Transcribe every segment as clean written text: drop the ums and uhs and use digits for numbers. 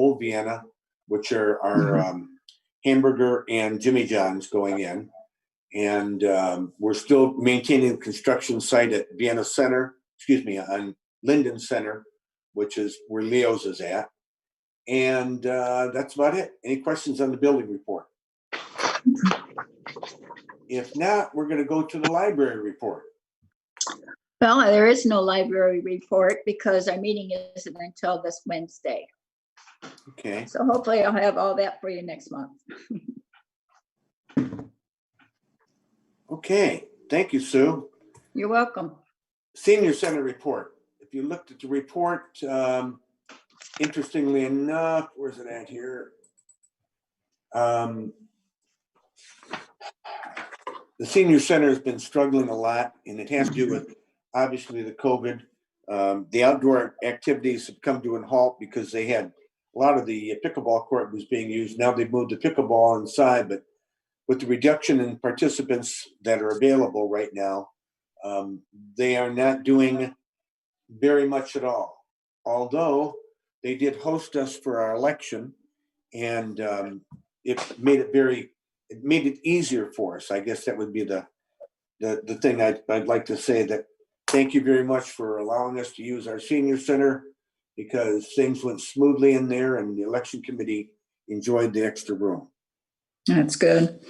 Old Vienna, which are our hamburger and Jimmy John's going in. And we're still maintaining the construction site at Vienna Center, on Linden Center, which is where Leo's is at. And that's about it. Any questions on the building report? If not, we're going to go to the library report. Well, there is no library report because our meeting isn't until this Wednesday. Okay. So hopefully I'll have all that for you next month. Okay. Thank you, Sue. You're welcome. Senior Center report. If you looked at the report, interestingly enough, where's it at here? The Senior Center has been struggling a lot, and it has to do with, obviously, the COVID. The outdoor activities have come to a halt because they had a lot of the pickleball court was being used. Now they've moved the pickleball inside, but with the reduction in participants that are available right now, they are not doing very much at all. Although they did host us for our election, and it made it easier for us. I guess that would be the thing I'd like to say, that thank you very much for allowing us to use our senior center, because things went smoothly in there and the election committee enjoyed the extra room. That's good.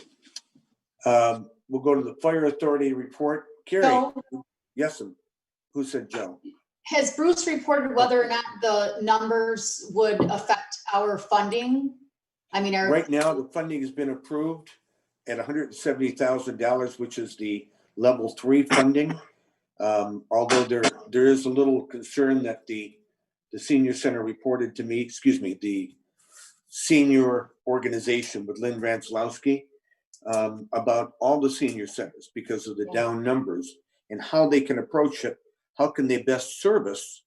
We'll go to the fire authority report. Carrie. Joe? Yes, who said Joe? Has Bruce reported whether or not the numbers would affect our funding? I mean, Right now, the funding has been approved at $170,000, which is the level 3 funding. Although there is a little concern that the senior center reported to me, the senior organization with Lynn Ranslowski, about all the senior centers because of the down numbers and how they can approach it. How can they best service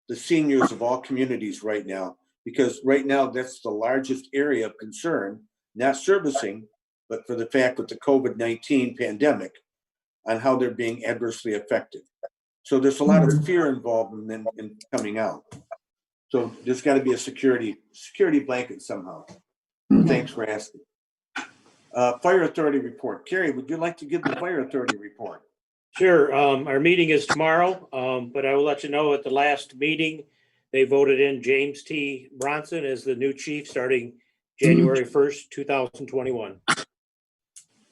the seniors of all communities right now? Because right now, that's the largest area of concern, not servicing, but for the fact that the COVID-19 pandemic on how they're being adversely affected. So there's a lot of fear involved in coming out. So there's got to be a security blanket somehow. Thanks for asking. Fire authority report. Carrie, would you like to give the fire authority report? Sure. Our meeting is tomorrow, but I will let you know at the last meeting, they voted in James T. Bronson as the new chief starting January 1st, 2021.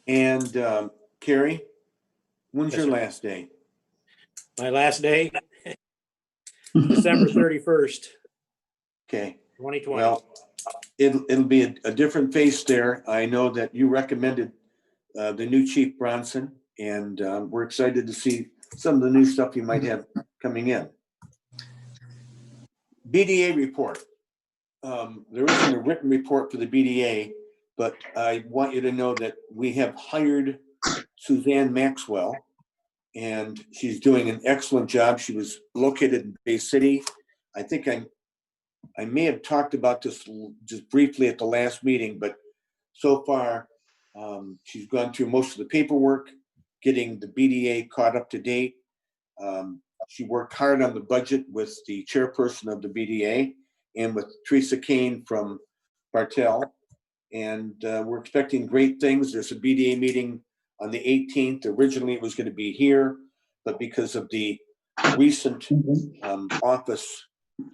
And Carrie, when's Yes, your sir. last day? My last day, December 31st, Okay. 2020. Well, it'll be a different face there. I know that you recommended the new Chief Bronson, and we're excited to see some of the new stuff you might have coming in. BDA report. There isn't a written report for the BDA, but I want you to know that we have hired Suzanne Maxwell, and she's doing an excellent job. She was located in Bay City. I think I may have talked about this just briefly at the last meeting, but so far she's gone through most of the paperwork, getting the BDA caught up to date. She worked hard on the budget with the chairperson of the BDA and with Teresa Kane from Bartell. And we're expecting great things. There's a BDA meeting on the 18th. Originally it was going to be here, but because of the recent office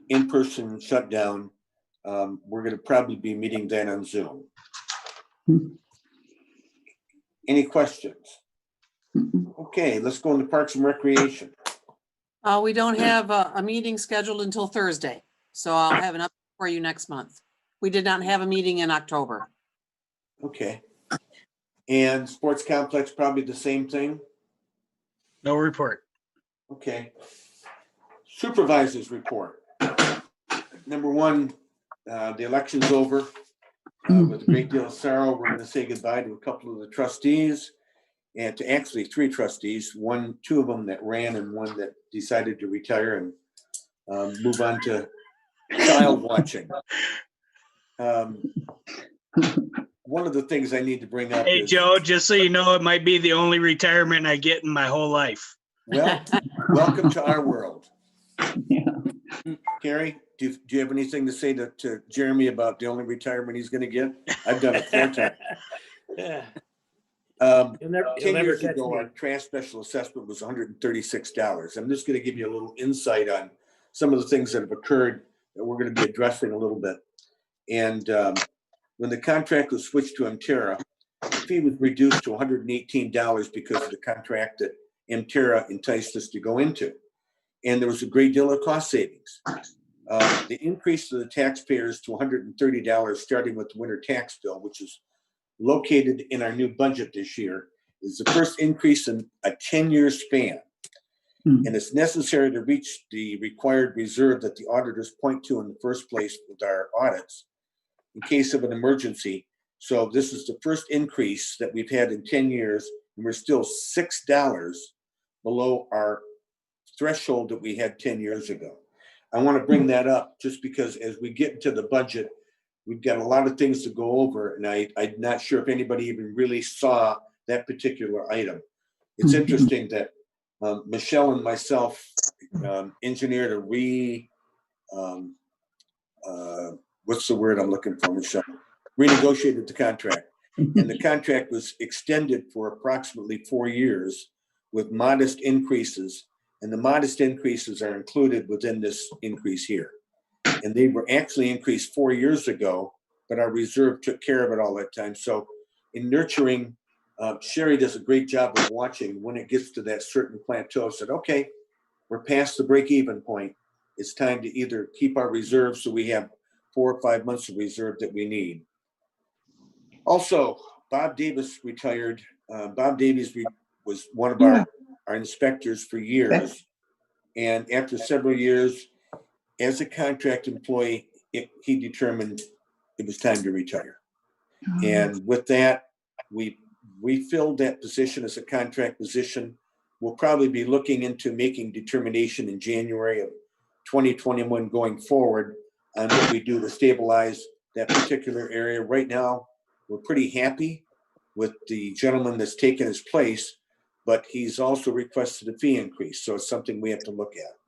in-person shutdown, we're going to probably be meeting then on Zoom. Any questions? Okay, let's go into Parks and Recreation. We don't have a meeting scheduled until Thursday, so I'll have an update for you next month. We did not have a meeting in October. Okay. And Sports Complex, probably the same thing? No report. Okay. Supervisors report. Number one, the election's over. With a great deal of sorrow, we're going to say goodbye to a couple of the trustees, and to actually 3 trustees, two of them that ran and one that decided to retire and move on to child watching. One of the things I need to bring up Hey, is, Joe, just so you know, it might be the only retirement I get in my whole life. well, welcome to our world. Yeah. Carrie, do you have anything to say to Jeremy about the only retirement he's gonna get? I've done it 4 times. Yeah, Um, He'll never 10 years catch ago, me. our trash special assessment was $136. I'm just gonna give you a little insight on some of the things that have occurred that we're gonna be addressing a little bit. And when the contract was switched to Mterra, the fee was reduced to $118 because of the contract that Mterra enticed us to go into. And there was a great deal of cost savings. The increase to the taxpayers to $130, starting with the winter tax bill, which is located in our new budget this year, is the first increase in a 10-year span. And it's necessary to reach the required reserve that the auditors point to in the first place with our audits in case of an emergency. So this is the first increase that we've had in 10 years, and we're still $6 below our threshold that we had 10 years ago. I want to bring that up just because as we get into the budget, we've got a lot of things to go over, and I'm not sure if anybody even really saw that particular item. It's interesting that Michelle and myself engineered what's the word I'm looking for, Michelle? Renegotiated the contract. And the contract was extended for approximately 4 years with modest increases. And the modest increases are included within this increase here. And they were actually increased 4 years ago, but our reserve took care of it all that time. So in nurturing, Sherry does a great job of watching when it gets to that certain plateau, said, okay, we're past the break-even point. It's time to either keep our reserves so we have 4 or 5 months of reserve that we need. Also, Bob Davis retired. Bob Davies was one of our inspectors for years. And after several years, as a contract employee, he determined it was time to retire. And with that, we filled that position as a contract position. We'll probably be looking into making determination in January of 2021 going forward on what we do to stabilize that particular area. Right now, we're pretty happy with the gentleman that's taken his place, but he's also requested a fee increase. So it's something we have to look at.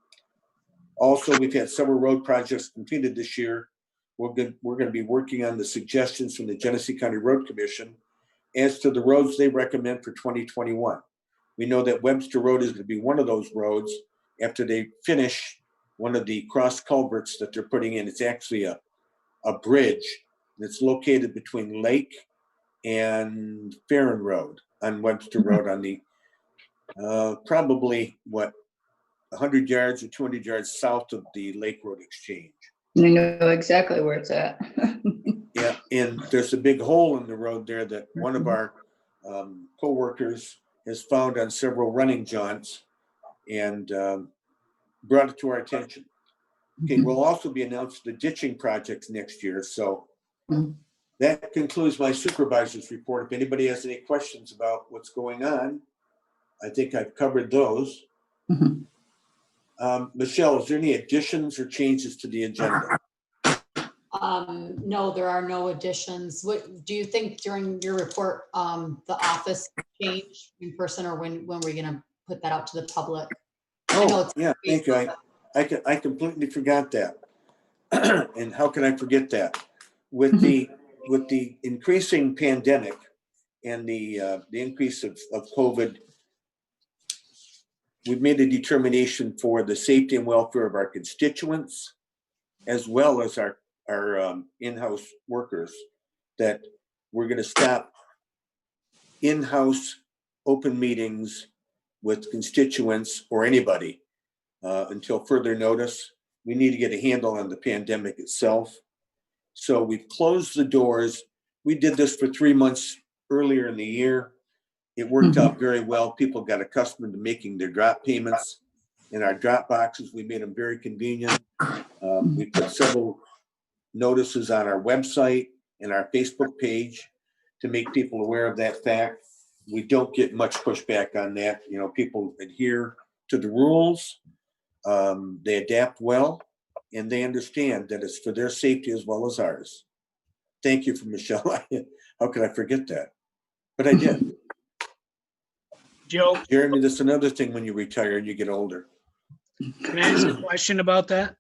Also, we've had several road projects completed this year. We're going to be working on the suggestions from the Genesee County Road Commission as to the roads they recommend for 2021. We know that Webster Road is going to be one of those roads after they finish one of the cross culverts that they're putting in. It's actually a bridge that's located between Lake and Farron Road on Webster Road on the probably 100 yards or 200 yards south of the Lake Road Exchange. I know exactly where it's at. Yeah, and there's a big hole in the road there that one of our co-workers has found on several running jaunts and brought it to our attention. Okay, we'll also be announcing the ditching projects next year. So that concludes my supervisor's report. If anybody has any questions about what's going on, I think I've covered those. Michelle, is there any additions or changes to the agenda? No, there are no additions. What do you think during your report, the office change in person, or when we're gonna put that out to the public? I know Oh, it's yeah, thank you. I completely forgot that. And how can I forget that? With the increasing pandemic and the increase of COVID, we've made a determination for the safety and welfare of our constituents, as well as our in-house workers, that we're going to stop in-house open meetings with constituents or anybody until further notice. We need to get a handle on the pandemic itself. So we've closed the doors. We did this for 3 months earlier in the year. It worked out very well. People got accustomed to making their drop payments in our drop boxes. We made them very convenient. We put several notices on our website and our Facebook page to make people aware of that fact. We don't get much pushback on that. You know, people adhere to the rules. They adapt well, and they understand that it's for their safety as well as ours. Thank you for Michelle. How could I forget that? But I did. Joe, Jeremy, that's another thing when you retire and you get older. can I ask a question about that?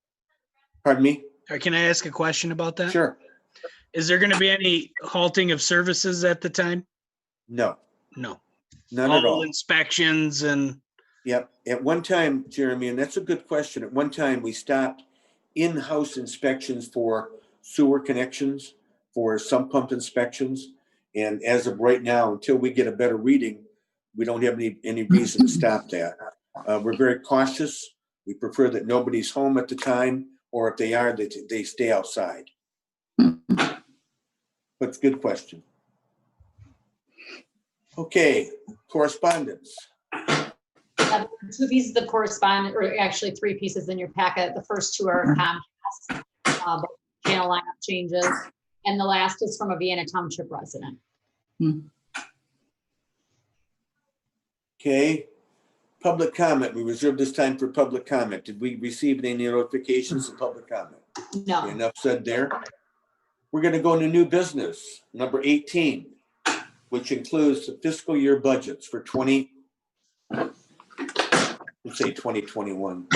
Pardon me? Can I ask a question about that? Sure. Is there going to be any halting of services at the time? No, No. none at all. Inspections and, Yep. At one time, Jeremy, and that's a good question. At one time, we stopped in-house inspections for sewer connections, for sump pump inspections. And as of right now, until we get a better reading, we don't have any reason to stop that. We're very cautious. We prefer that nobody's home at the time, or if they are, that they stay outside. But it's a good question. Okay, correspondence. Two pieces of correspondence, or actually three pieces in your packet. The first two are Comcast, channel lineup changes, and the last is from a Vienna Township resident. Okay, public comment. We reserve this time for public comment. Did we receive any notifications of public comment? No. Okay, enough said there. We're going to go into new business, number 18, which includes the fiscal year budgets for 2021.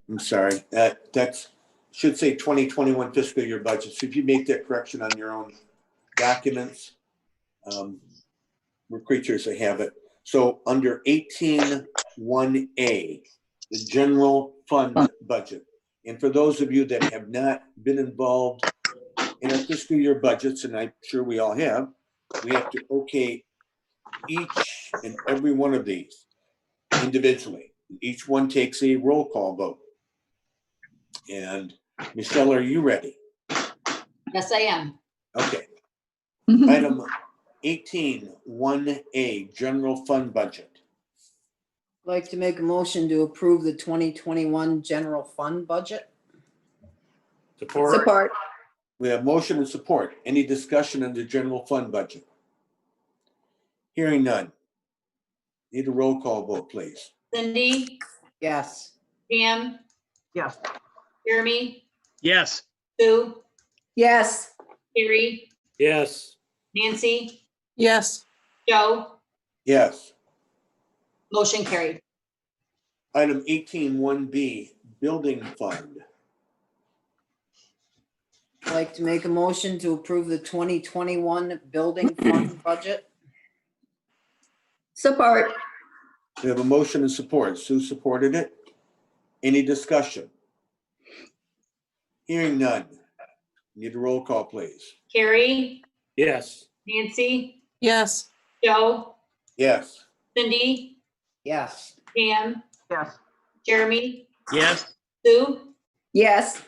I'm sorry, that's should say 2021 fiscal year budget. So if you make that correction on your own documents, we're creatures that have it. So under 18.1A, the general fund budget. And for those of you that have not been involved in our fiscal year budgets, and I'm sure we all have, we have to okay each and every one of these individually. Each one takes a roll call vote. And Michelle, are you ready? Yes, I am. Okay. Item 18.1A, general fund budget. I'd like to make a motion to approve the 2021 general fund budget. Support. Support. We have motion and support. Any discussion on the general fund budget? Hearing none. Need a roll call vote, please. Cindy, Yes. Pam, Yes. Jeremy, yes. Sue, Yes. Carrie, Yes. Nancy, Yes. Joe, Yes. motion carried. Item 18.1B, building fund. I'd like to make a motion to approve the 2021 building fund budget. Support. We have a motion and support. Sue supported it. Any discussion? Hearing none. Need a roll call, please. Carrie, Yes. Nancy, Yes. Joe, Yes. Cindy, Yes. Pam, Yes. Jeremy, Yes. Sue, Yes.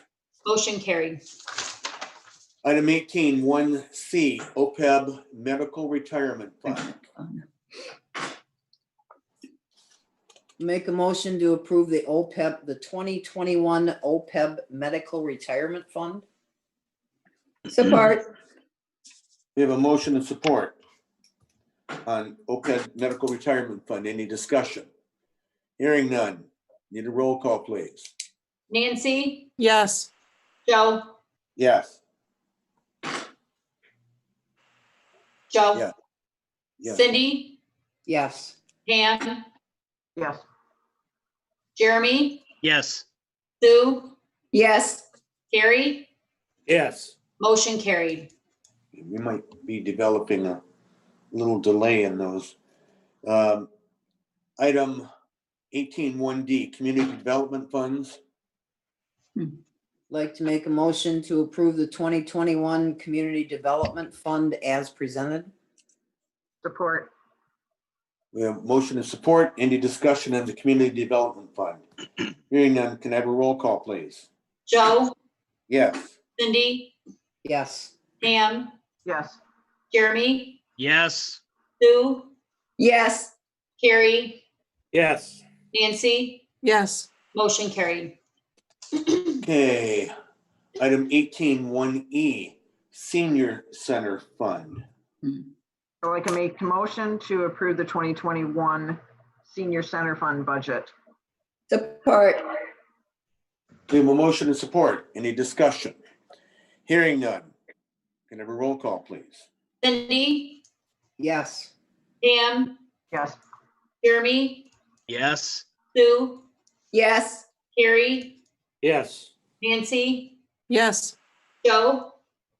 motion carried. Item 18.1C, OPEB medical retirement fund. Make a motion to approve the OPEB, the 2021 OPEB medical retirement fund. Support. We have a motion and support on OPEB medical retirement fund. Any discussion? Hearing none. Need a roll call, please. Nancy, Yes. Joe, Yes. Joe, Yeah. Yes. Cindy, Yes. Pam, Yes. Jeremy, Yes. Sue, Yes. Carrie, Yes. motion carried. We might be developing a little delay in those. Item 18.1D, community development funds. Like to make a motion to approve the 2021 community development fund as presented. Support. We have motion and support. Any discussion on the community development fund? Hearing none, can I have a roll call, please? Joe, Yes. Cindy, Yes. Pam, Yes. Jeremy, Yes. Sue, Yes. Carrie, Yes. Nancy, Yes. motion carried. Okay. Item 18.1E, senior center fund. So I can make a motion to approve the 2021 Senior Center Fund budget. Support. We have a motion and support. Any discussion? Hearing none. Can I have a roll call, please? Cindy, Yes. Pam, Yes. Jeremy, Yes. Sue, Yes. Carrie, Yes. Nancy, Yes. Joe,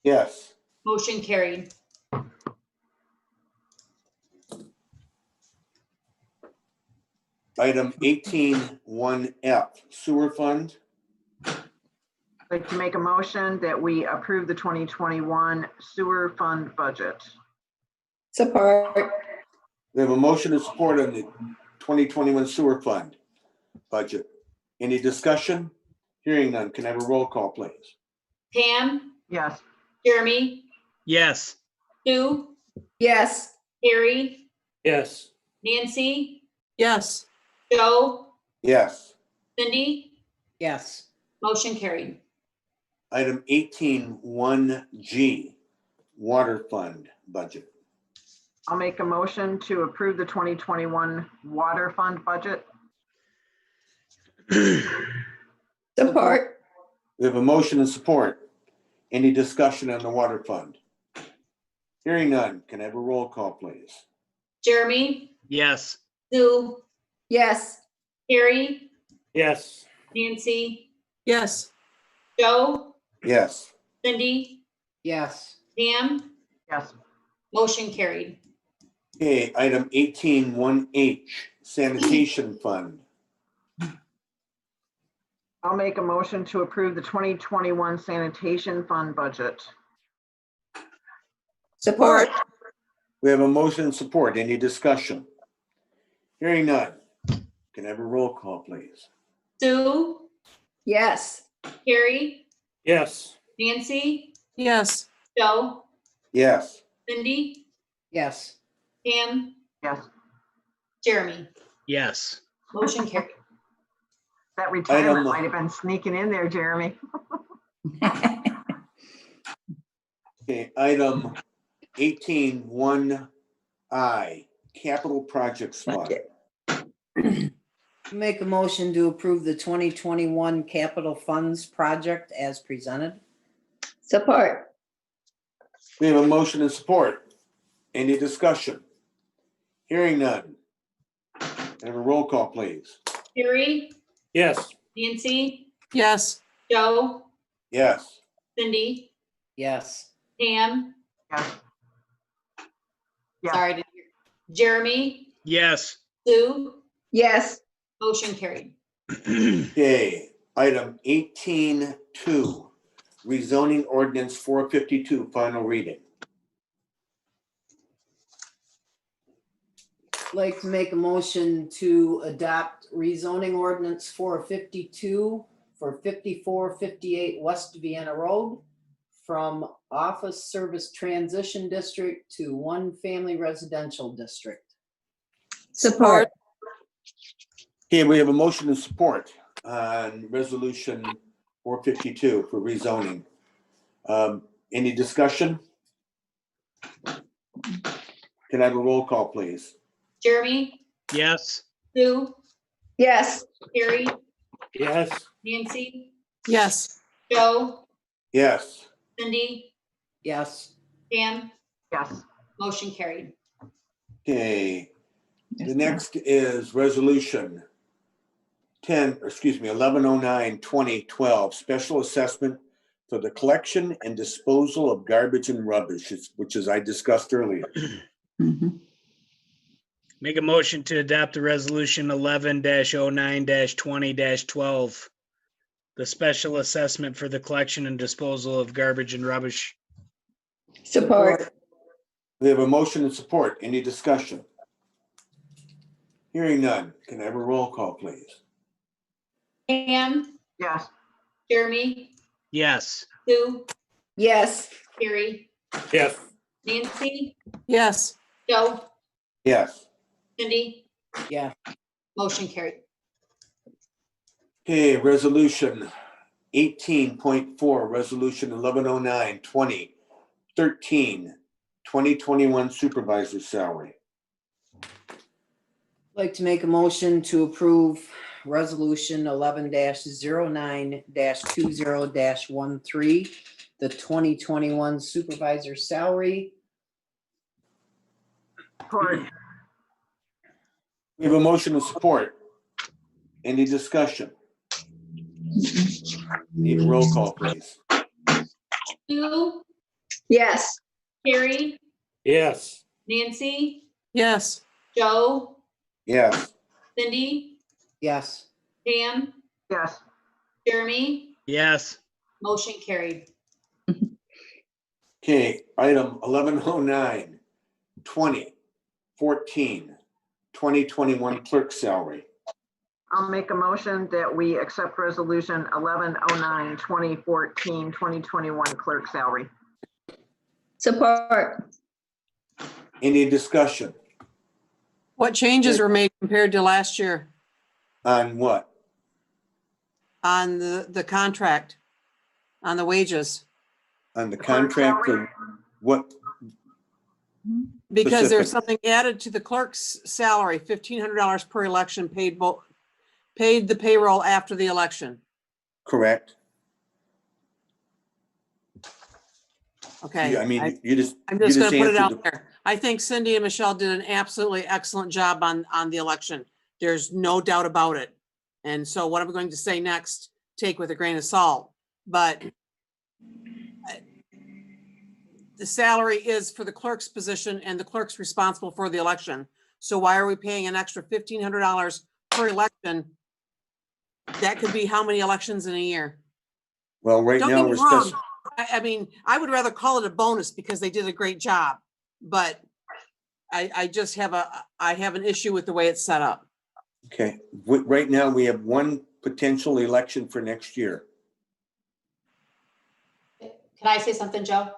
Yes. motion carried. Item 18.1F, sewer fund. I'd like to make a motion that we approve the 2021 sewer fund budget. Support. We have a motion and support on the 2021 sewer fund budget. Any discussion? Hearing none. Can I have a roll call, please? Pam, Yes. Jeremy, Yes. Sue, Yes. Harry, Yes. Nancy, Yes. Joe, Yes. Cindy, Yes. motion carried. Item 18.1G, water fund budget. I'll make a motion to approve the 2021 water fund budget. Support. We have a motion and support. Any discussion on the water fund? Hearing none. Can I have a roll call, please? Jeremy, Yes. Sue, Yes. Harry, Yes. Nancy, Yes. Joe, Yes. Cindy, Yes. Pam, Yes. motion carried. Okay, item 18.1H, sanitation fund. I'll make a motion to approve the 2021 sanitation fund budget. Support. We have a motion and support. Any discussion? Hearing none. Can I have a roll call, please? Sue, Yes. Harry, Yes. Nancy, Yes. Joe, Yes. Cindy, Yes. Pam, Yes. Jeremy, Yes. motion carried. That retirement Item- might have been sneaking in there, Jeremy. Okay, item 18.1I, capital projects fund. Make a motion to approve the 2021 capital funds project as presented. Support. We have a motion and support. Any discussion? Hearing none. Can I have a roll call, please? Harry, Yes. Nancy, Yes. Joe, Yes. Cindy, Yes. Pam, Yes. Yes. sorry, didn't hear. Jeremy, Yes. Sue, Yes. motion carried. Okay, item 18.2, rezoning ordinance 452, final reading. Like to make a motion to adopt rezoning ordinance 452 for 5458 West Vienna Road from office service transition district to one family residential district. Support. Okay, we have a motion and support on resolution 452 for rezoning. Any discussion? Can I have a roll call, please? Jeremy, Yes. Sue, Yes. Harry, Yes. Nancy, Yes. Joe, Yes. Cindy, Yes. Pam, Yes. motion carried. Okay, the next is resolution 1109-2012, special assessment for the collection and disposal of garbage and rubbish, which is I discussed earlier. Mhm. Make a motion to adopt the resolution 11-09-20-12. The special assessment for the collection and disposal of garbage and rubbish. Support. We have a motion and support. Any discussion? Hearing none. Can I have a roll call, please? Pam, Yes. Jeremy, Yes. Sue, Yes. Harry, Yes. Nancy, Yes. Joe, Yes. Cindy, Yeah. motion carried. Okay, resolution 18.4, resolution 1109-2013, 2021 supervisor salary. Like to make a motion to approve resolution 11-09-20-13, the 2021 supervisor salary. Support. We have a motion and support. Any discussion? Need a roll call, please. Sue, Yes. Carrie, Yes. Nancy, Yes, Joe, Yes. Cindy, Yes. Pam, Yes. Jeremy, Yes. motion carried. Okay, item 1109, 2014, 2021 clerk salary. I'll make a motion that we accept resolution 1109, 2014, 2021 clerk salary. Support. Any discussion what changes were made compared to last year on what? on the contract, on the wages? On the The clerk contract salary? for what? Because there's Specific. something added to the clerk's salary, $1,500 per election paid the payroll after the election. Correct. Okay. I mean, I'm you just just gonna put it answered out the- there. I think Cindy and Michelle did an absolutely excellent job on the election. There's no doubt about it. And so what I'm going to say next, take with a grain of salt, but the salary is for the clerk's position and the clerk's responsible for the election. So why are we paying an extra $1,500 per election? That could be how many elections in a year? Well, right Don't now get me we're wrong. I mean, I would rather call it a bonus because they did a great job, but I just have I have an issue with the way it's set up. okay. Right now we have one potential election for next year. Can I say something, Joe?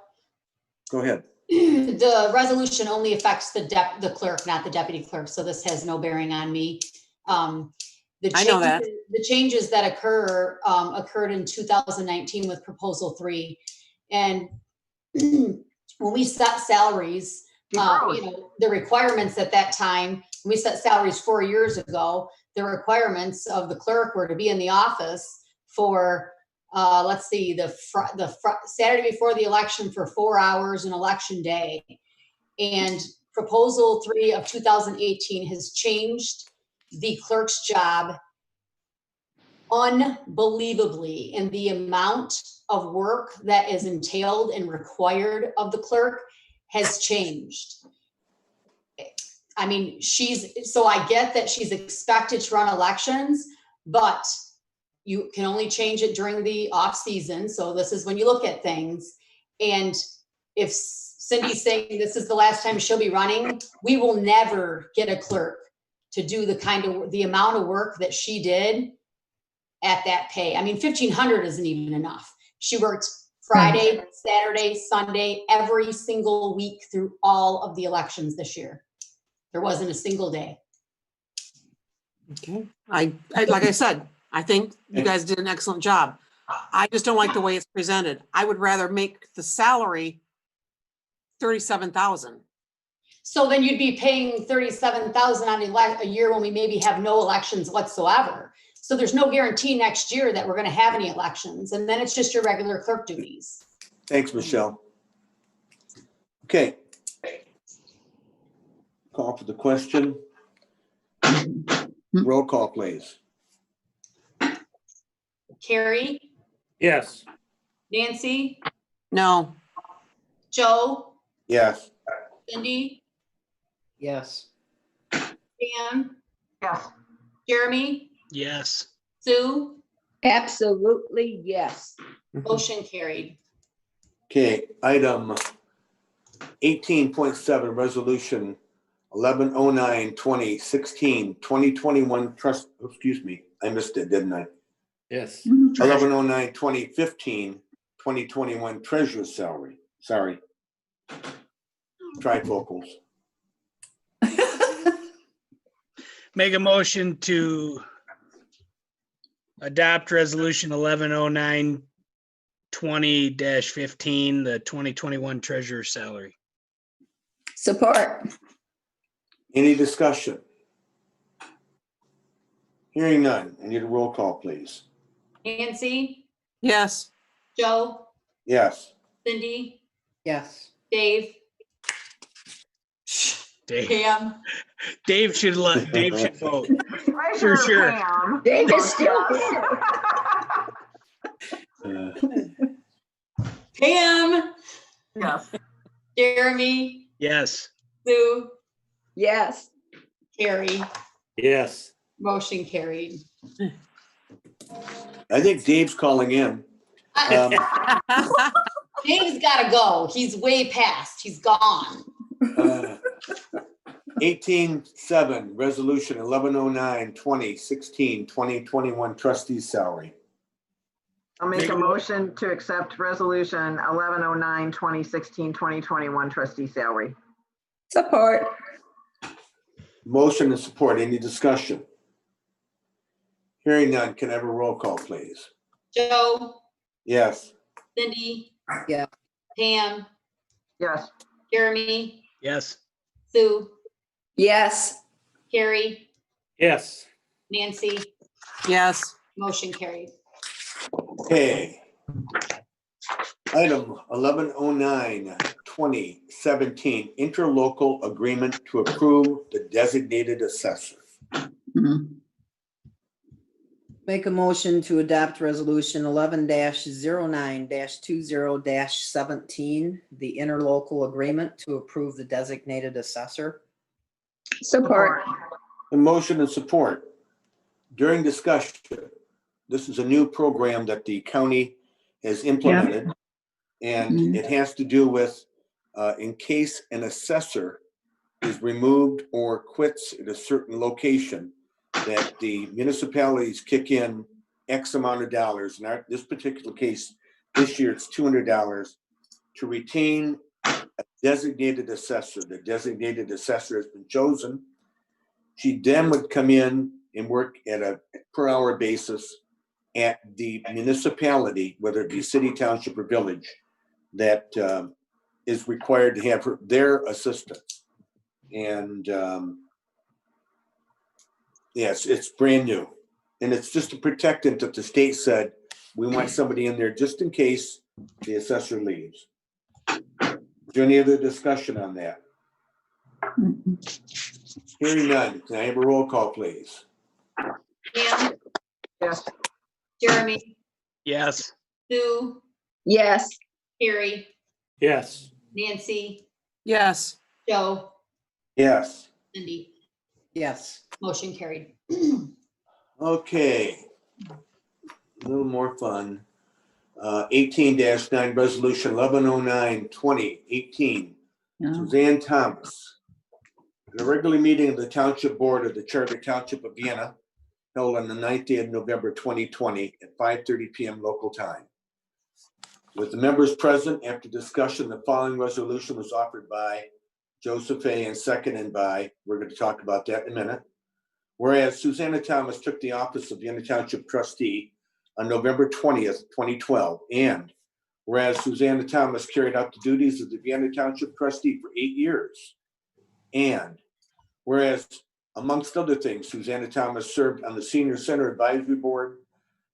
Go ahead. The resolution only affects the clerk, not the deputy clerk, so this has no bearing on me. I know that. The changes that occurred in 2019 with Proposal 3. And when we set salaries, the requirements at that time, when we set salaries 4 years ago, the requirements of the clerk were to be in the office for let's see, the Saturday before the election for 4 hours an election day. And Proposal 3 of 2018 has changed the clerk's job unbelievably, and the amount of work that is entailed and required of the clerk has changed. I mean, so I get that she's expected to run elections, but you can only change it during the off season. So this is when you look at things. And if Cindy's saying this is the last time she'll be running, we will never get a clerk to do the amount of work that she did at that pay. I mean, $1,500 isn't even enough. She worked Friday, Saturday, Sunday, every single week through all of the elections this year. There wasn't a single day. Okay. I like I said, I think you guys did an excellent job. I just don't like the way it's presented. I would rather make the salary $37,000. So then you'd be paying $37,000 on a year when we maybe have no elections whatsoever. So there's no guarantee next year that we're going to have any elections. And then it's just your regular clerk duties. Thanks, Michelle. Okay. Call for the question. Roll call, please. Carrie, Yes. Nancy, No, Joe, Yes. Cindy, Yes. Pam, Yes. Jeremy, Yes. Sue, Absolutely, yes. motion carried. Okay, item 18.7, resolution 1109, 2016, 2021 trust, excuse me, I missed it, didn't I? Yes. 1109, 2015, 2021 treasurer's salary. Sorry. Trifocals. Make a motion to adopt resolution 1109 20-15, the 2021 treasurer salary. Support. Any discussion? Hearing none. I need a roll call, please. Nancy, yes, Joe, Yes. Cindy, Yes. Dave, Dave, Pam, Dave should vote. Treasurer sure. Pam. Dave is still Yes. Pam, Yes. Jeremy, Yes. Sue, Yes. Carrie, Yes. motion carried. I think Dave's calling in. Dave's gotta go. He's way past. He's gone. 18-7, resolution 1109-2016-2021 trustees salary. I'll make a motion to accept resolution 1109, 2016, 2021 trustee salary. Support. Motion and support. Any discussion? Hearing none. Can I have a roll call, please? Joe, Yes. Cindy. Yeah. Pam, Yes. Jeremy, Yes. Sue, Yes. Carrie, Yes. Nancy, Yes. motion carried. Okay. Item 1109-2017, interlocal agreement to approve the designated assessor. Make a motion to adopt resolution 11-09-20-17, the interlocal agreement to approve the designated assessor. Support. A motion and support. During discussion, this is a new program that the county has implemented. And it has to do with, in case an assessor is removed or quits at a certain location, that the municipalities kick in X amount of dollars. In this particular case, this year it's $200 to retain a designated assessor. The designated assessor has been chosen. She then would come in and work at a per hour basis at the municipality, whether it be city, township, or village, that is required to have their assistant. And yes, it's brand new. And it's just a protectant that the state said, we want somebody in there just in case the assessor leaves. Is there any other discussion on that? Hearing none, can I have a roll call, please? Pam, Yes. Jeremy, Yes. Sue, Yes. Carrie, Yes. Nancy, Yes. Joe, Yes. Cindy, Yes. motion carried. Okay. A little more fun. 18-9, resolution 1109-2018. Suzanne Thomas. At a regular meeting of the Township Board of the Charter Township of Vienna, held on the 9th day of November 2020 at 5:30 p.m. local time. With the members present, after discussion, the following resolution was offered by Joseph A. and seconded by, we're going to talk about that in a minute. Whereas Susanna Thomas took the office of Vienna Township trustee on November 20th, 2012, and whereas Susanna Thomas carried out the duties of the Vienna Township trustee for 8 years, and whereas, amongst other things, Susanna Thomas served on the Senior Center Advisory Board,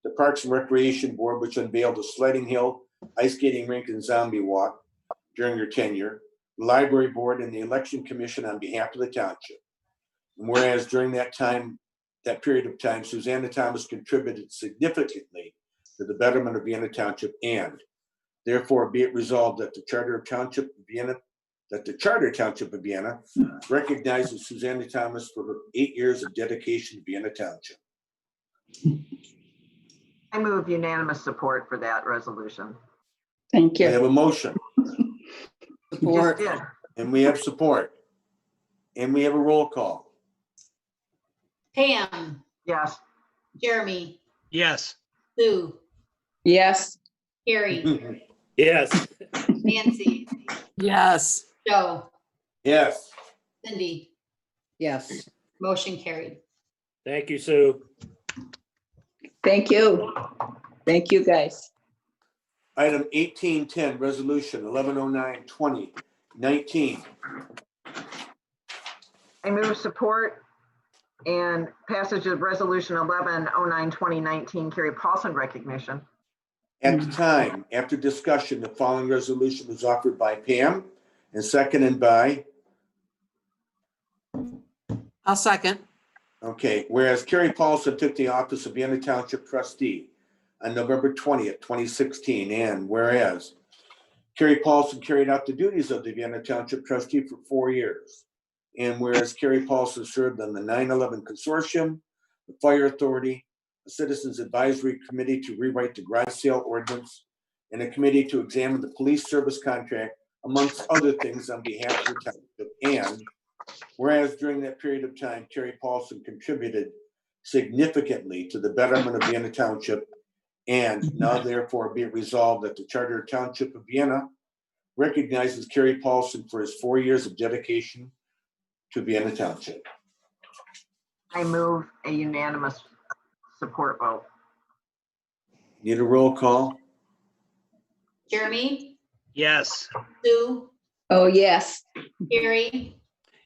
the Parks and Recreation Board, which unveiled a sledding hill, ice skating rink, and zombie walk during her tenure, the Library Board, and the Election Commission on behalf of the township. And whereas during that period of time, Susanna Thomas contributed significantly to the betterment of Vienna Township, and therefore be it resolved that the Charter Township of Vienna recognizes Susanna Thomas for her 8 years of dedication to Vienna Township. I move unanimous support for that resolution. Thank I you. have a motion, Support. Just did. and we have support, and we have a roll call. Pam, Yes. Jeremy, Yes. Sue, Yes. Carrie, Yes. Nancy, Yes. Joe, Yes. Cindy, Yes. motion carried. Thank you, Sue. Thank you. Thank you, guys. Item 1810, resolution 1109-2019. I move support and passage of resolution 1109, 2019, Carrie Paulson recognition. At the time, after discussion, the following resolution was offered by Pam and seconded by, I'll second. okay, whereas Carrie Paulson took the office of Vienna Township trustee on November 20th, 2016. And whereas Carrie Paulson carried out the duties of the Vienna Township trustee for 4 years. And whereas Carrie Paulson served on the 9/11 Consortium, the Fire Authority, the Citizens Advisory Committee to rewrite the garage sale ordinance, and a committee to examine the police service contract, amongst other things, on behalf of the township. And whereas during that period of time, Carrie Paulson contributed significantly to the betterment of Vienna Township, and now therefore be it resolved that the Charter of Township of Vienna recognizes Carrie Paulson for his 4 years of dedication to Vienna Township. I move a unanimous support vote. Need a roll call? Jeremy, Yes. Sue, Oh, yes. Carrie,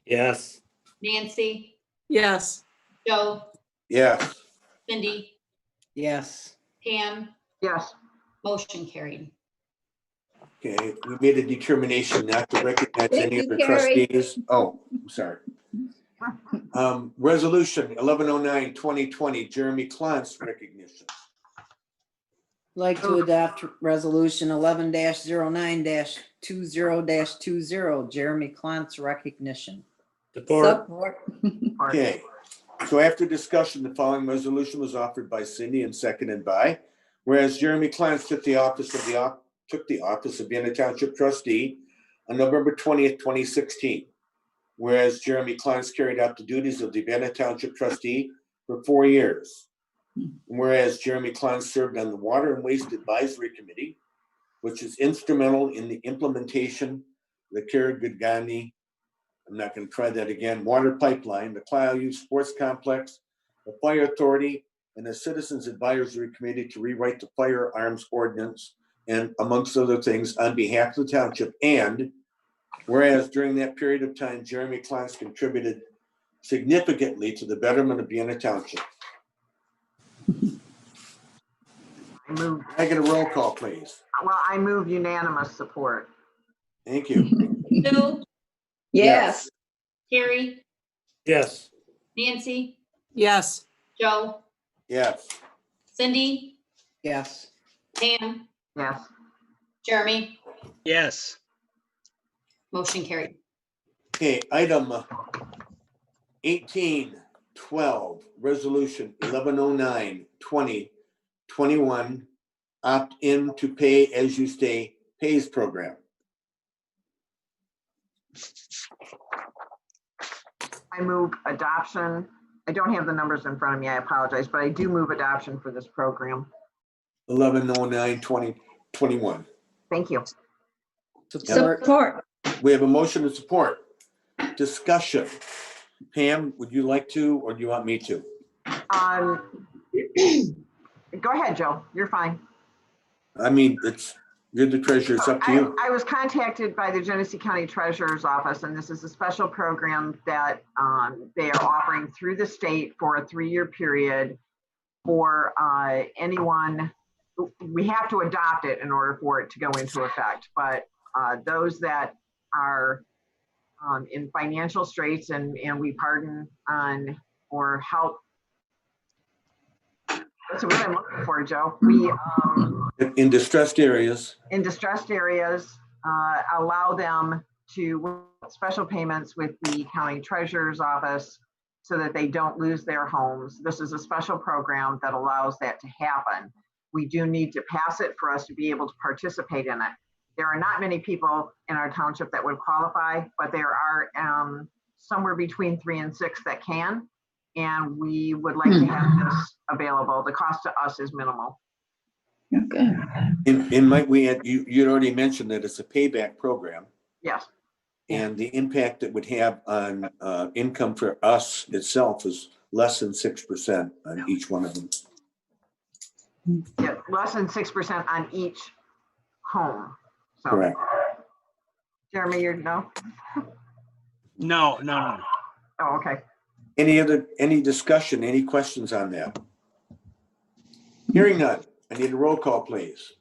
Yes. Nancy, Yes. Joe, Yes. Cindy, Yes. Pam, Yes, motion carried. Okay, we made a determination not to recognize Thank any of you, the Carrie. trustees. Oh, I'm sorry. Resolution 1109-2020, Jeremy Klontz recognition. Like to adopt resolution 11-09-20-20, Jeremy Klontz recognition. Support. Support. Okay, so after discussion, the following resolution was offered by Cindy and seconded by, whereas Jeremy Klontz took the office of Vienna Township trustee on November 20th, 2016. Whereas Jeremy Klontz carried out the duties of the Vienna Township trustee for 4 years. Whereas Jeremy Klontz served on the Water and Waste Advisory Committee, which is instrumental in the implementation of the Karagagani, I'm not going to try that again, water pipeline, the Clio Sports Complex, the Fire Authority, and the Citizens Advisory Committee to rewrite the firearms ordinance, and amongst other things, on behalf of the township. And whereas during that period of time, Jeremy Klontz contributed significantly to the betterment of Vienna Township. I move, Can I get a roll call, please? well, I move unanimous support. Thank you. Sue, Yes. Carrie, Yes. Nancy, Yes. Joe, Yes. Cindy, Yes. Pam, Yes, Jeremy, Yes. motion carried. Okay, item 1812, resolution 1109-2021, opt-in to pay as you stay pays program. I move adoption. I don't have the numbers in front of me, I apologize, but I do move adoption for this program. 1109-2021. Thank you. Support. Support. We have a motion to support. Discussion. Pam, would you like to, or do you want me to? Go ahead, Joe, you're fine. I mean, you're the treasurer, it's up to you. I was contacted by the Genesee County Treasurer's Office, and this is a special program that they are offering through the state for a 3-year period for anyone. We have to adopt it in order for it to go into effect, but those that are in financial straits and we pardon on or help. That's what I'm looking for, Joe. We In distressed areas, in distressed areas, allow them to work special payments with the county treasurer's office so that they don't lose their homes. This is a special program that allows that to happen. We do need to pass it for us to be able to participate in it. There are not many people in our township that would qualify, but there are somewhere between 3 and 6 that can. And we would like to have this available. The cost to us is minimal. Okay. and might we add, you'd already mentioned that it's a payback program, Yes, and the impact it would have on income for us itself is less than 6% on each one of them. yeah, less than 6% on each home. So, Correct. Jeremy, you're no? No. Oh, okay. Any discussion, any questions on that? Hearing none, I need a roll call, please.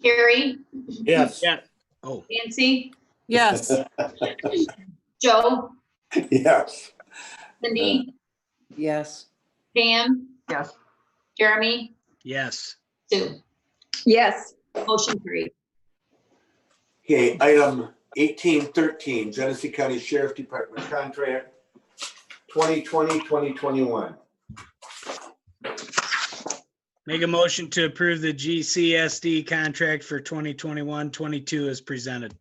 Carrie, Yes. Yeah. Oh, Nancy, Yes. Joe, Yes. Cindy, Yes. Pam, Yes, Jeremy, yes. Sue, Yes. motion carried. Okay, item 1813, Genesee County Sheriff Department contract 2020-2021. Make a motion to approve the GCSD contract for 2021-22 as presented.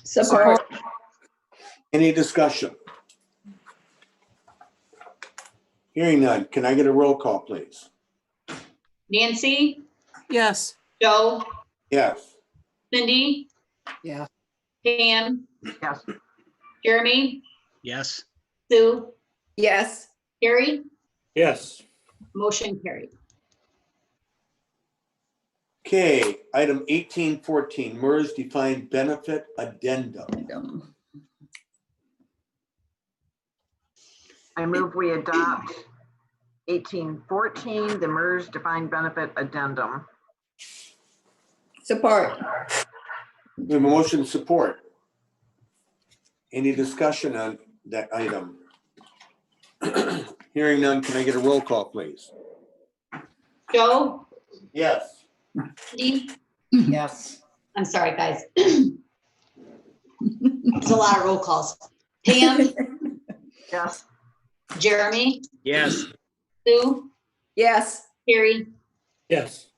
Support. Any discussion? Hearing none, can I get a roll call, please? Nancy, Yes. Joe, Yes. Cindy, Yeah. Pam, Yes. Jeremy, Yes. Sue, Yes. Carrie, Yes. motion carried. Okay, item 1814, MERS defined benefit addendum. I move we adopt 1814, the MERS defined benefit addendum. Support. We have a motion to support. Any discussion on that item? Hearing none, can I get a roll call, please? Joe, Yes. Cindy, Yes. I'm sorry, guys. There's a lot of roll calls. Pam, Yes. Jeremy, Yes. Sue, Yes. Carrie, Yes.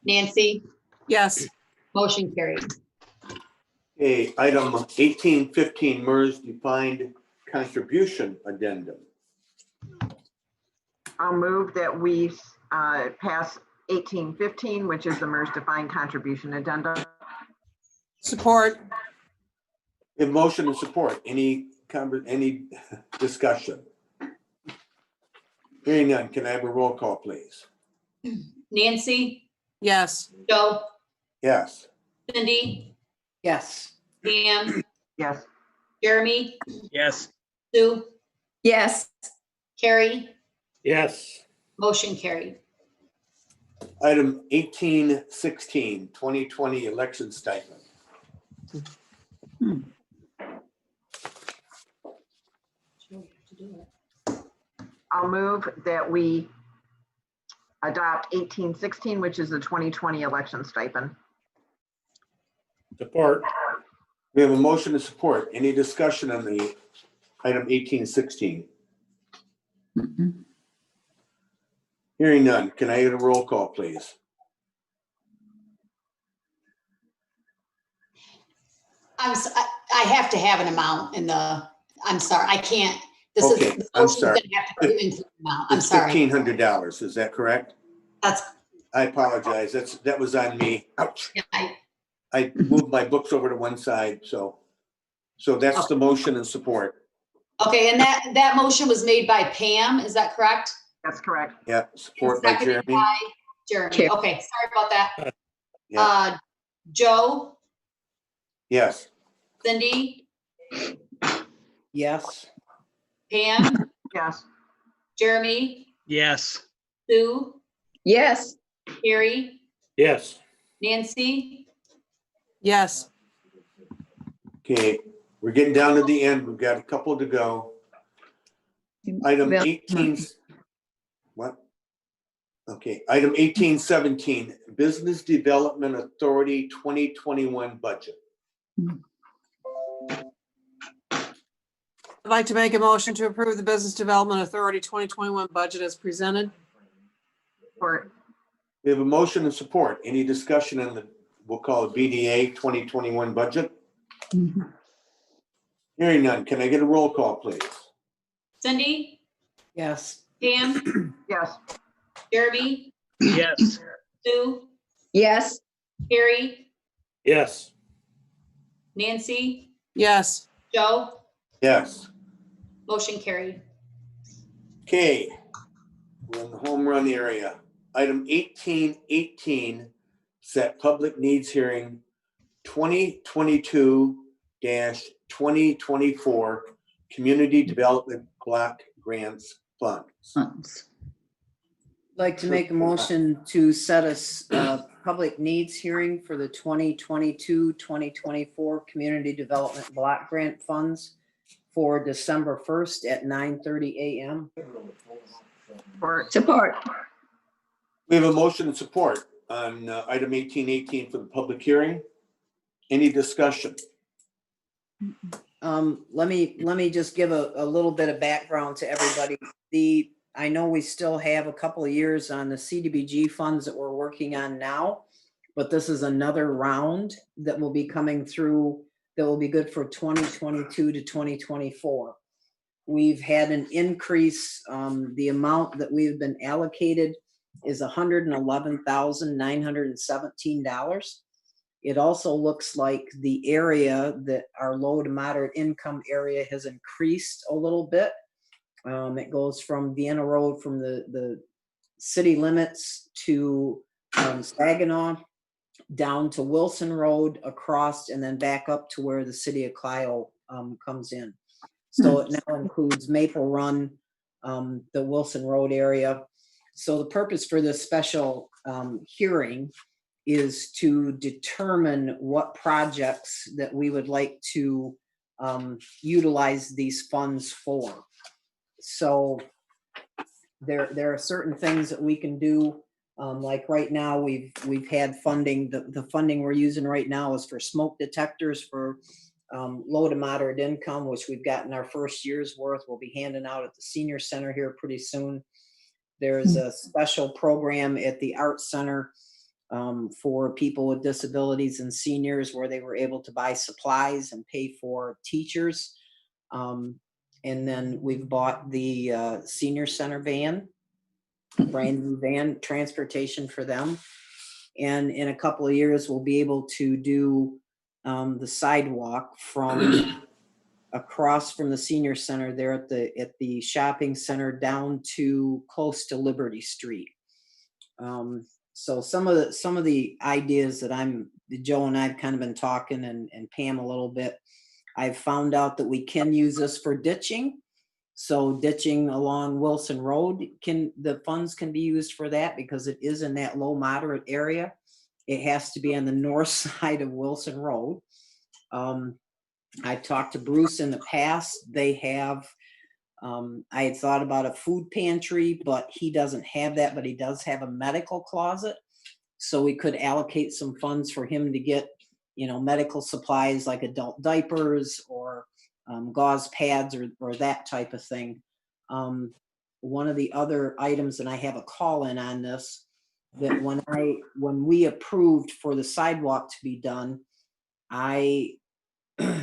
Nancy, Yes. motion carried. Okay, item 1815, MERS defined contribution addendum. I'll move that we pass 1815, which is the MERS defined contribution addendum. Support. We have a motion to support. Any discussion? Hearing none, can I have a roll call, please? Nancy, Yes. Joe, Yes. Cindy, Yes. Pam, Yes. Jeremy, Yes. Sue, Yes. Carrie, Yes. motion carried. Item 1816, 2020 election stipend. I'll move that we adopt 1816, which is the 2020 election stipend. Support. We have a motion to support. Any discussion on the item 1816? Hearing none, can I get a roll call, please? I have to have an amount in the, I'm sorry, I can't. This Okay, is, the I'm motion's sorry. gonna have to include an amount. I'm It's sorry. $1,500, is that correct? That's, I apologize, that was on me. Ouch. yeah, I moved my books over to one side, so that's the motion and support. okay, and that motion was made by Pam, is that correct? That's correct. Yeah, support by Seconded Jeremy. by Jeremy, Sure. okay, sorry about that. Yeah. Joe, Yes. Cindy, Yes. Pam, Yes. Jeremy, Yes. Sue, Yes. Carrie, Yes. Nancy, Yes. Okay, we're getting down to the end. We've got a couple to go. Item 18, what? Okay, item 1817, Business Development Authority 2021 budget. I'd like to make a motion to approve the Business Development Authority 2021 budget as presented. Support. We have a motion and support. Any discussion on the, we'll call it BDA 2021 budget? Hearing none, can I get a roll call, please? Cindy, Yes. Pam, Yes. Jeremy, Yes. Sue, Yes. Carrie, Yes. Nancy, Yes. Joe, Yes. motion carried. Okay, we're in the home run area. Item 1818, set public needs hearing 2022-2024 Community Development Block Grants Funds. Like to make a motion to set a public needs hearing for the 2022-2024 Community Development Block Grant Funds for December 1st at 9:30 a.m. Support. Support. We have a motion and support. on item 1818 for the public hearing. Any discussion? Let me just give a little bit of background to everybody. I know we still have a couple of years on the CDBG funds that we're working on now, but this is another round that will be coming through that will be good for 2022 to 2024. We've had an increase, the amount that we've been allocated is $111,917. It also looks like the area that our low to moderate income area has increased a little bit. It goes from Vienna Road from the city limits to Saginaw, down to Wilson Road, across, and then back up to where the city of Clio comes in. So it now includes Maple Run, the Wilson Road area. So the purpose for this special hearing is to determine what projects that we would like to utilize these funds for. So there are certain things that we can do. Like right now, we've had funding. The funding we're using right now is for smoke detectors for low to moderate income, which we've gotten our first year's worth. We'll be handing out at the senior center here pretty soon. There's a special program at the Art Center for people with disabilities and seniors where they were able to buy supplies and pay for teachers. And then we've bought the senior center van, brand new van, transportation for them. And in a couple of years, we'll be able to do the sidewalk from across from the senior center there at the shopping center down to close to Liberty Street. So some of the ideas that Joe and I've kind of been talking and Pam a little bit, I've found out that we can use this for ditching. So ditching along Wilson Road, the funds can be used for that because it is in that low moderate area. It has to be on the north side of Wilson Road. I talked to Bruce in the past. They have, I had thought about a food pantry, but he doesn't have that, but he does have a medical closet. So we could allocate some funds for him to get, medical supplies like adult diapers or gauze pads or that type of thing. One of the other items, and I have a call in on this, that when we approved for the sidewalk to be done, I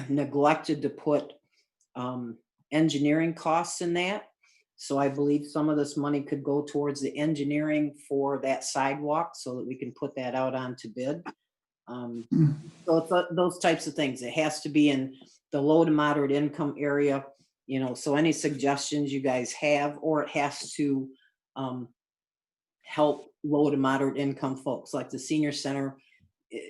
neglected to put engineering costs in that. So I believe some of this money could go towards the engineering for that sidewalk so that we can put that out onto bid. So it's those types of things. It has to be in the low to moderate income area, so any suggestions you guys have, or it has to help low to moderate income folks like the senior center.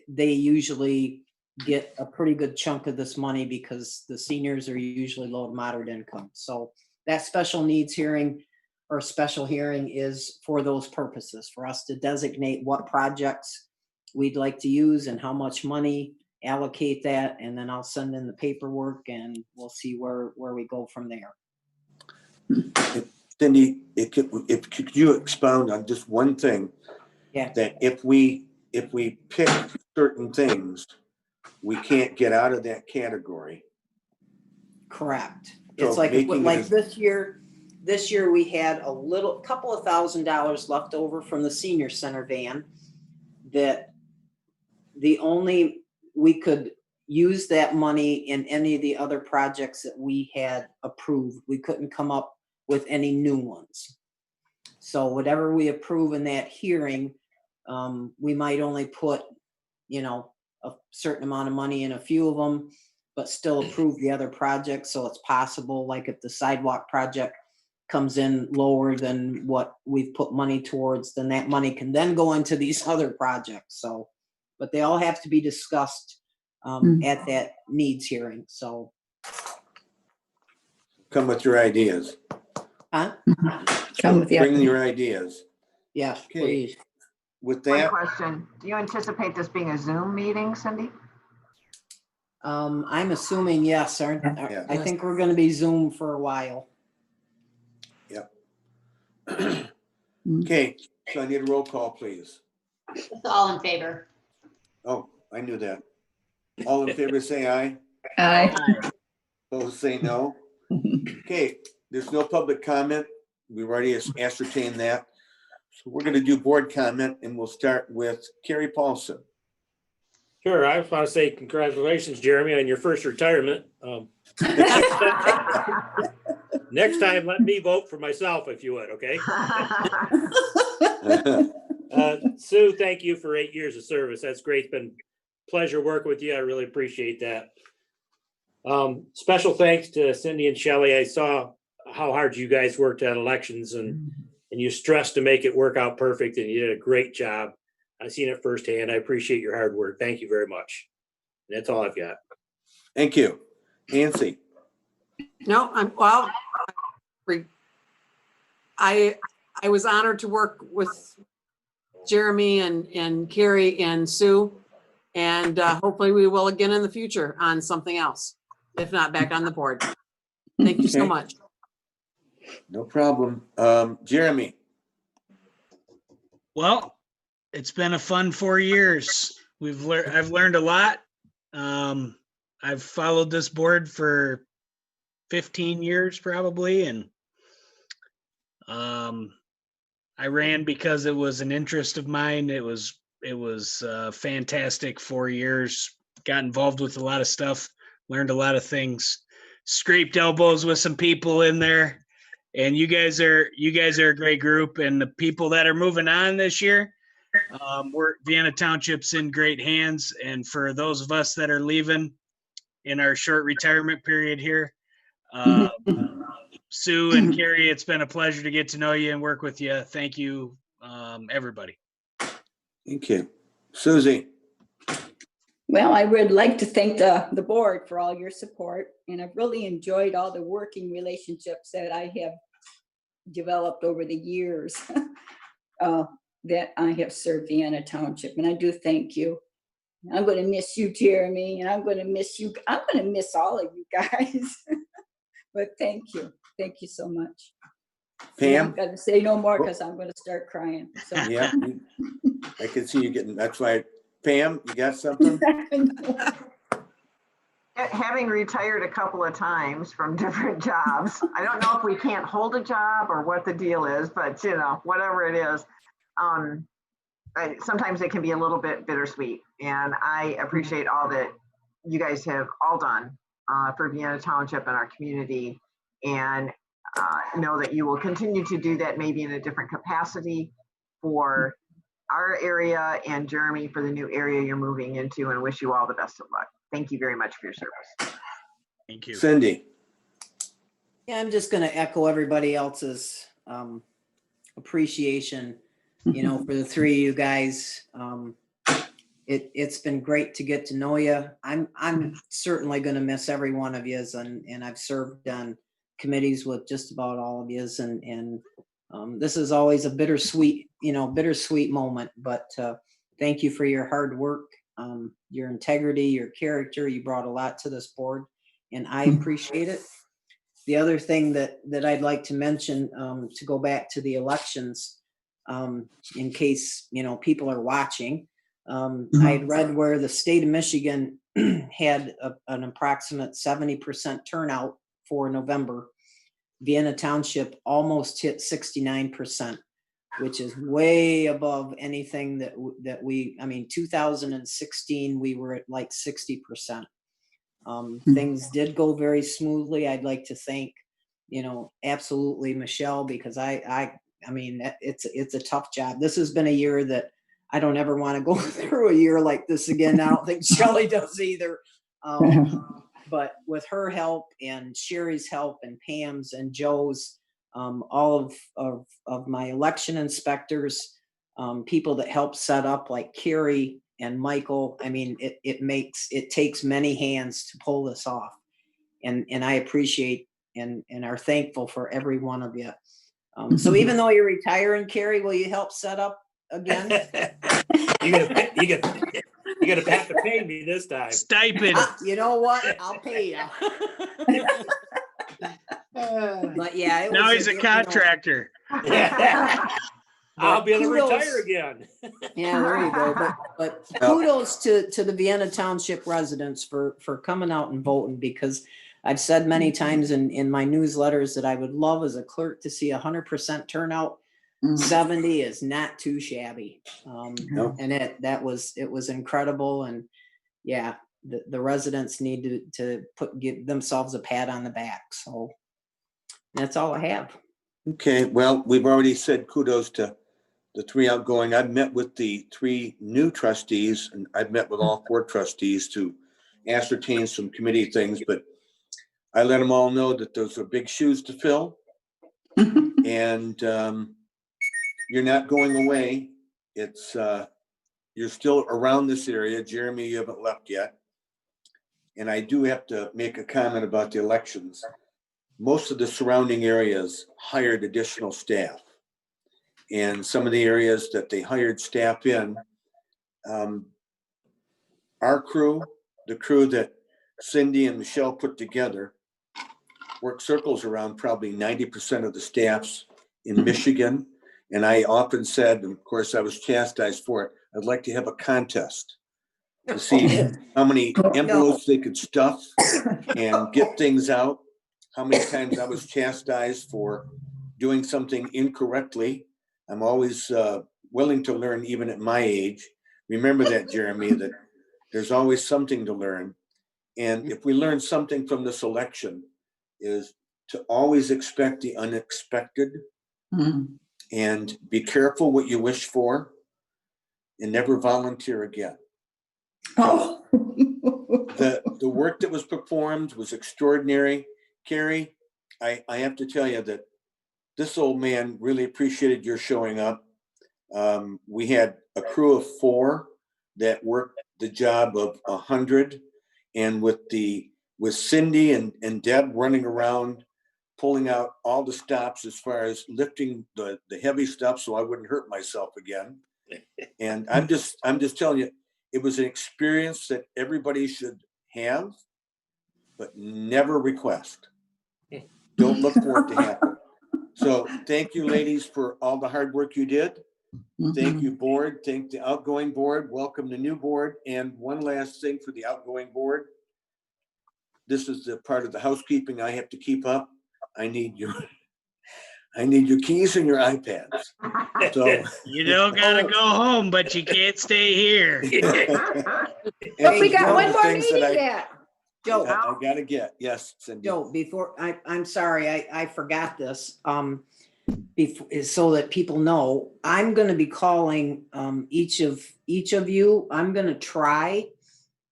They usually get a pretty good chunk of this money because the seniors are usually low to moderate income. So that special needs hearing or special hearing is for those purposes, for us to designate what projects we'd like to use and how much money, allocate that, and then I'll send in the paperwork and we'll see where we go from there. Cindy, could you expound on just one thing? Yeah. That if we pick certain things, we can't get out of that category. Correct. So It's like making it this year we had a couple of $1,000s left over from the senior center van that we could use that money in any of the other projects that we had approved. We couldn't come up with any new ones. So whatever we approve in that hearing, we might only put, a certain amount of money in a few of them, but still approve the other projects. So it's possible, like if the sidewalk project comes in lower than what we've put money towards, then that money can then go into these other projects. So, but they all have to be discussed at that needs hearing. So come with your ideas. huh? Come with Bring your ideas. Yeah, Okay. please. With One that, question. Do you anticipate this being a Zoom meeting, Cindy? I'm assuming yes, aren't Yeah. I think we're gonna be Zoom for a while. okay, so I need a roll call, please. It's all in favor. Oh, I knew that. All in favor, say aye. Aye. Opposed, say no. Okay, there's no public comment. We've already ascertained that. So we're gonna do board comment and we'll start with Carrie Paulson. Sure, I just want to say congratulations, Jeremy, on your first retirement. Next time, let me vote for myself if you would, okay? Sue, thank you for 8 years of service. That's great. It's been a pleasure working with you. I really appreciate that. Special thanks to Cindy and Shelley. I saw how hard you guys worked on elections and you stressed to make it work out perfect, and you did a great job. I've seen it firsthand. I appreciate your hard work. Thank you very much. And that's all I've got. Thank you. Nancy. No, I was honored to work with Jeremy and Carrie and Sue. And hopefully we will again in the future on something else, if not back on the board. Thank you so Okay. much. No problem. Jeremy. Well, it's been a fun 4 years. I've learned a lot. I've followed this board for 15 years probably, and I ran because it was an interest of mine. It was fantastic 4 years. Got involved with a lot of stuff, learned a lot of things, scraped elbows with some people in there. And you guys are a great group, and the people that are moving on this year, Vienna Township's in great hands. And for those of us that are leaving in our short retirement period here, Sue and Carrie, it's been a pleasure to get to know you and work with you. Thank you, everybody. Thank you. Susie. Well, I would like to thank the board for all your support, and I've really enjoyed all the working relationships that I have developed over the years that I have served Vienna Township, and I do thank you. I'm going to miss you, Jeremy, and I'm going to miss you. I'm going to miss all of you guys, but thank you so much. Pam. I'm going to say no more because I'm going to start crying. So. Yeah, I can see you getting, that's why. Pam, you got something? Having retired a couple of times from different jobs, I don't know if we can't hold a job or what the deal is, but whatever it is, sometimes it can be a little bit bittersweet. And I appreciate all that you guys have all done for Vienna Township and our community, and know that you will continue to do that maybe in a different capacity for our area and Jeremy for the new area you're moving into, and wish you all the best of luck. Thank you very much for your service. Thank you. Cindy. Yeah, I'm just gonna echo everybody else's appreciation, for the three of you guys. It's been great to get to know you. I'm certainly gonna miss every one of yous, and I've served on committees with just about all of yous, and this is always a bittersweet moment, but thank you for your hard work, your integrity, your character. You brought a lot to this board, and I appreciate it. The other thing that I'd like to mention, to go back to the elections, in case, people are watching, I had read where the state of Michigan had an approximate 70% turnout for November. Vienna Township almost hit 69%, which is way above anything that 2016, we were at like 60%. Things did go very smoothly. I'd like to thank, absolutely Michelle, because it's a tough job. This has been a year that I don't ever want to go through a year like this again. I don't think Shelley does either. But with her help and Sherry's help and Pam's and Joe's, all of my election inspectors, people that help set up like Carrie and Michael, it takes many hands to pull this off. And I appreciate and are thankful for every one of you. So even though you're retiring, Carrie, will you help set up again? You're gonna have to pay me this time. Stipend. You know what? I'll pay you. But yeah, Now he's a contractor. I'll be able to kudos- retire again. Yeah, there you go. But kudos to the Vienna Township residents for coming out and voting, because I've said many times in my newsletters that I would love as a clerk to see 100% turnout. 70 is not too shabby. No. And it was incredible. And yeah, the residents need to give themselves a pat on the back. So that's all I have. Okay, well, we've already said kudos to the 3 outgoing. I've met with the 3 new trustees, and I've met with all 4 trustees to ascertain some committee things, but I let them all know that those are big shoes to fill. And you're not going away. It's you're still around this area. Jeremy, you haven't left yet. And I do have to make a comment about the elections. Most of the surrounding areas hired additional staff. And some of the areas that they hired staff in, our crew, the crew that Cindy and Michelle put together, work circles around probably 90% of the staffs in Michigan. And I often said, and of course I was chastised for it, I'd like to have a contest to see how many envelopes they could stuff and get things out. How many times I was chastised for doing something incorrectly. I'm always willing to learn, even at my age. Remember that, Jeremy, that there's always something to learn. And if we learn something from this election, is to always expect the unexpected and be careful what you wish for and never volunteer again. Oh. The work that was performed was extraordinary. Carrie, I have to tell you that this old man really appreciated your showing up. We had a crew of 4 that worked the job of 100, and with Cindy and Deb running around, pulling out all the stops as far as lifting the heavy stuff so I wouldn't hurt myself again. And I'm just telling you, it was an experience that everybody should have, but never request. Don't look for it to happen. So thank you, ladies, for all the hard work you did. Thank you, board. Thank the outgoing board. Welcome the new board. And one last thing for the outgoing board. This is the part of the housekeeping I have to keep up. I need your keys and your iPads. So You don't gotta go home, but you can't stay here. But we got one one of the more things that meeting I yet. Joe, gotta get. Yes, Cindy. Joe, before I'm sorry, I forgot this. Before, so that people know, I'm going to be calling each of you. I'm going to try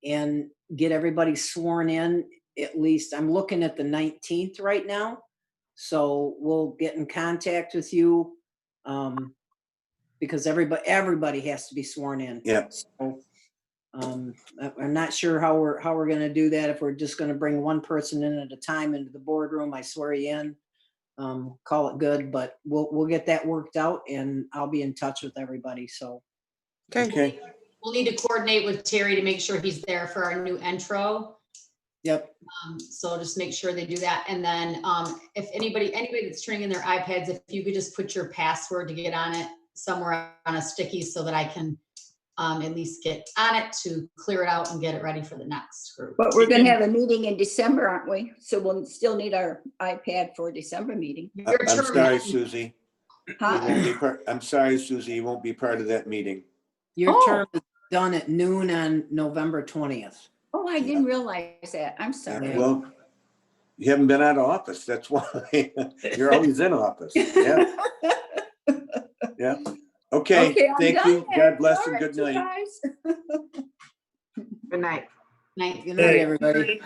and get everybody sworn in. At least I'm looking at the 19th right now, so we'll get in contact with you because everybody has to be sworn in. Yeah. So, I'm not sure how we're going to do that. If we're just going to bring one person in at a time into the boardroom, I swear you in. Call it good, but we'll get that worked out, and I'll be in touch with everybody. So Okay. We'll need to coordinate with Terry to make sure he's there for our new intro. yep. So just make sure they do that. And then if anybody that's turning in their iPads, if you could just put your password to get on it somewhere on a sticky so that I can at least get on it to clear it out and get it ready for the next group. But we're gonna have a meeting in December, aren't we? So we'll still need our iPad for December meeting. Your I'm turn. sorry, Susie. Huh? I'm sorry, Susie. You won't be part of that meeting. Your Oh. term is done at noon on November 20th. Oh, I didn't realize that. I'm sorry. Well, you haven't been out of office. That's why you're always in office. Yeah. Yeah. Okay. Okay, I'm Thank done you. then. God bless All and right, good you night. guys. Good night. Night. Good night, everybody.